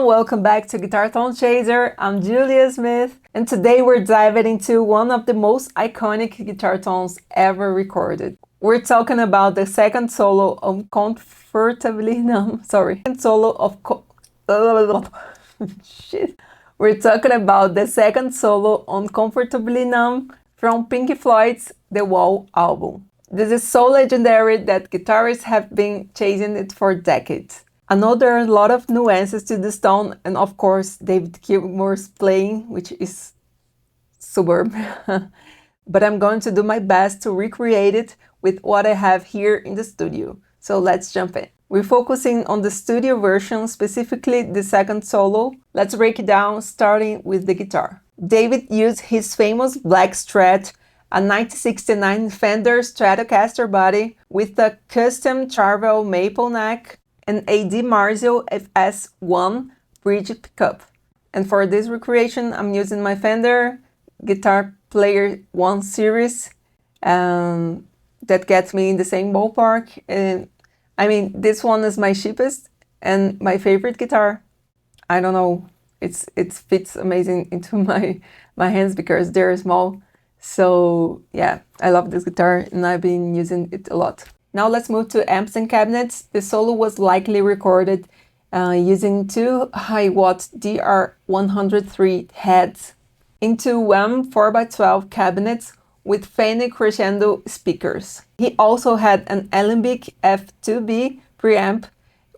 everyone, welcome back to Guitar Tone Chaser. I'm Julia Smith, and today we're diving into one of the most iconic guitar tones ever recorded. We're talking about the second solo of Comfortably Numb. Second solo of shit. We're talking about the second solo on Comfortably Numb from Pink Floyd's The Wall album. This is so legendary that guitarists have been chasing it for decades. I know there are a lot of nuances to this tone, and of course David Gilmour's playing, which is superb. But I'm going to do my best to recreate it with what I have here in the studio. So let's jump in. We're focusing on the studio version, specifically the second solo. Let's break it down, starting with the guitar. David used his famous black Strat, a 1969 Fender Stratocaster body with a custom Charvel maple neck and a DiMarzio FS1 bridge pickup. And for this recreation, I'm using my Fender Guitar Player 1 series that gets me in the same ballpark. And I mean, this one is my cheapest and my favorite guitar. I don't know, it fits amazing into my hands because they're small. So yeah, I love this guitar and I've been using it a lot. Now let's move to amps and cabinets. The solo was likely recorded using two high-watt DR103 heads into one 4x12 cabinets with Fender Crescendo speakers. He also had an Alembic F2B preamp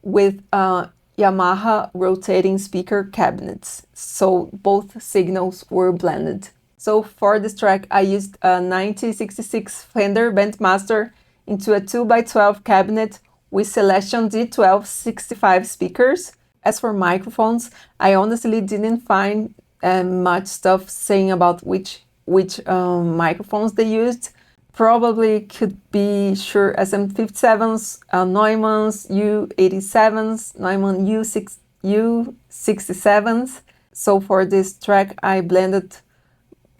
with Yamaha rotating speaker cabinets, so both signals were blended. So for this track, I used a 1966 Fender Bandmaster into a 2x12 cabinet with Celestion D12 65 speakers. As for microphones, I honestly didn't find much stuff saying about which microphones they used. Probably could be Shure SM57s, Neumann's U87s, Neumann U67s. So for this track, I blended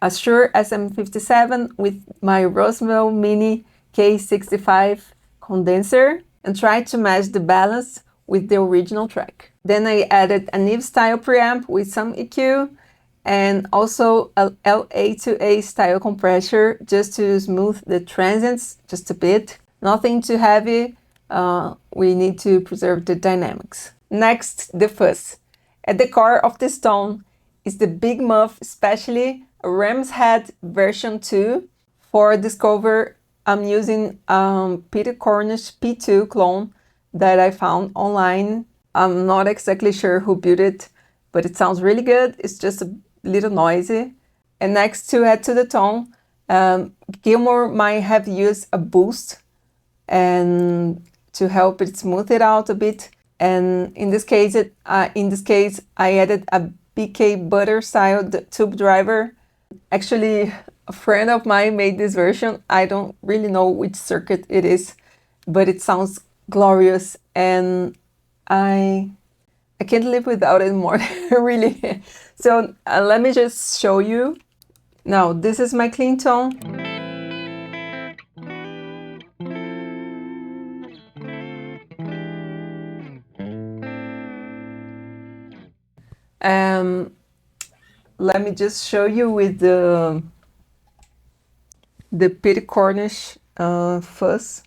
a Shure SM57 with my Roswell Mini K65 condenser and tried to match the balance with the original track. Then I added a Neve style preamp with some EQ and also a LA2A style compressor just to smooth the transients just a bit. Nothing too heavy, we need to preserve the dynamics. Next, the fuzz. At the core of this tone is the big muff, especially a Ram's Head version 2. For this cover, I'm using Peter Cornish P2 clone that I found online. I'm not exactly sure who built it, but it sounds really good. It's just a little noisy. And next to add to the tone, Gilmour might have used a boost and to help it smooth it out a bit. And in this case, I added a BK Butter style tube driver. Actually, a friend of mine made this version. I don't really know which circuit it is, but it sounds glorious and I can't live without it more, really. So let me just show you. Now, this is my clean tone. Let me just show you with the Peter Cornish fuzz.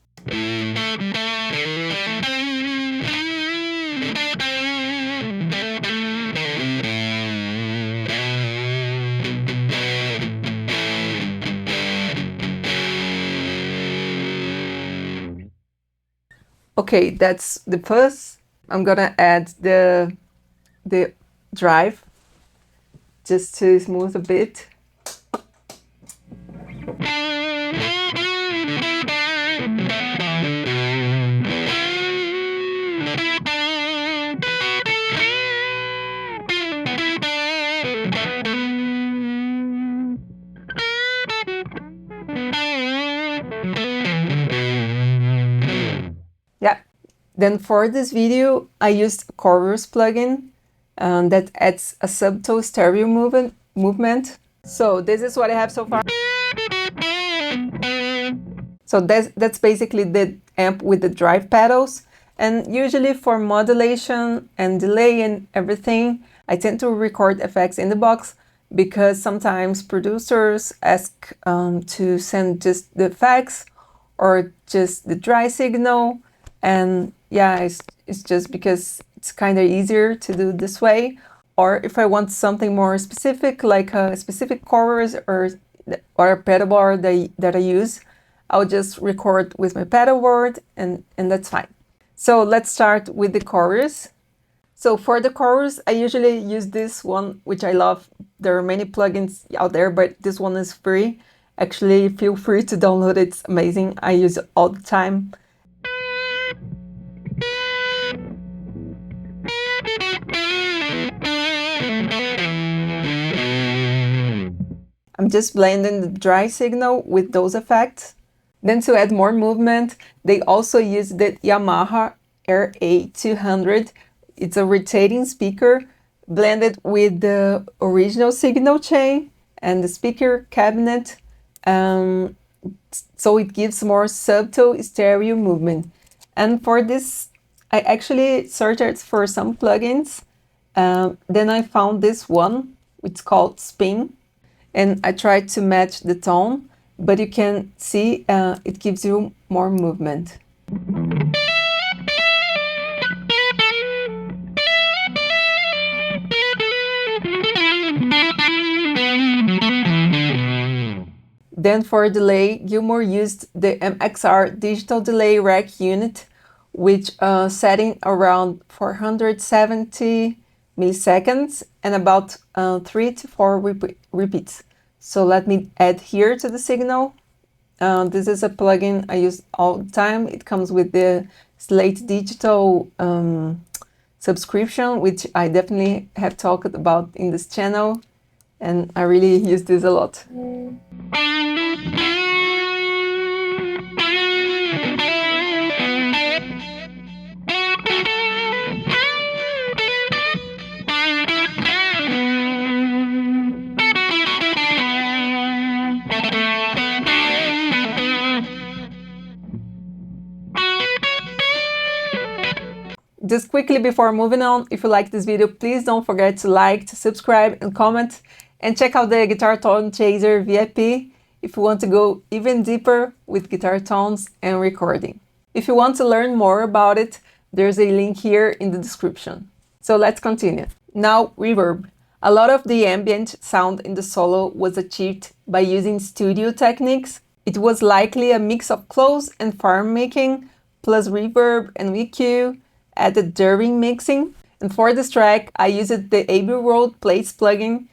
Okay, that's the fuzz. I'm gonna add the drive just to smooth a bit. Yeah, then for this video, I used a chorus plugin that adds a subtle stereo movement. So this is what I have so far. So that's basically the amp with the drive pedals. And usually for modulation and delay and everything, I tend to record effects in the box because sometimes producers ask to send just the effects or just the dry signal. And yeah, it's just because it's kind of easier to do this way. Or if I want something more specific, like a specific chorus or a pedal board that I use, I'll just record with my pedal board and that's fine. So let's start with the chorus. So for the chorus, I usually use this one, which I love. There are many plugins out there, but this one is free. Actually, feel free to download it. It's amazing. I use it all the time. I'm just blending the dry signal with those effects. Then to add more movement, they also use the Yamaha RA200. It's a rotating speaker blended with the original signal chain and the speaker cabinet. So it gives more subtle stereo movement. And for this, I actually searched for some plugins. Then I found this one, it's called Spin. And I tried to match the tone, but you can see it gives you more movement. Then for delay, Gilmour used the MXR digital delay rack unit, which setting around 470 milliseconds and about 3 to 4 repeats. So let me add here to the signal. This is a plugin I use all the time. It comes with the Slate Digital subscription, which I definitely have talked about in this channel, and I really use this a lot. Just quickly before moving on, if you like this video, please don't forget to like, to subscribe and comment, and check out the Guitar Tone Chaser VIP if you want to go even deeper with guitar tones and recording. If you want to learn more about it, there's a link here in the description. So let's continue. Now, reverb. A lot of the ambient sound in the solo was achieved by using studio techniques. It was likely a mix of close and farm making, plus reverb and EQ, added during mixing. And for this track, I used the Abbey Road Plates plugin,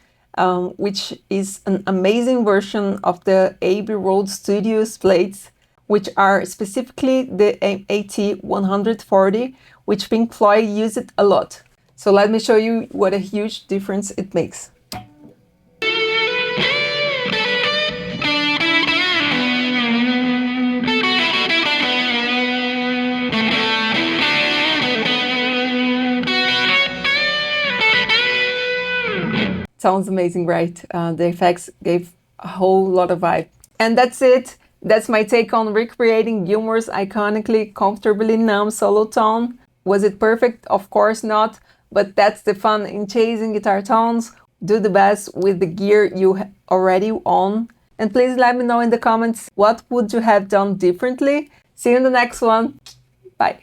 which is an amazing version of the Abbey Road Studios plates, which are specifically the AT140, which Pink Floyd used a lot. So let me show you what a huge difference it makes. Sounds amazing, right? The effects gave a whole lot of vibe. And that's it. That's my take on recreating Gilmour's iconically Comfortably Numb solo tone. Was it perfect? Of course not, but that's the fun in chasing guitar tones. Do the best with the gear you already own. And please let me know in the comments what would you have done differently. See you in the next one. Bye.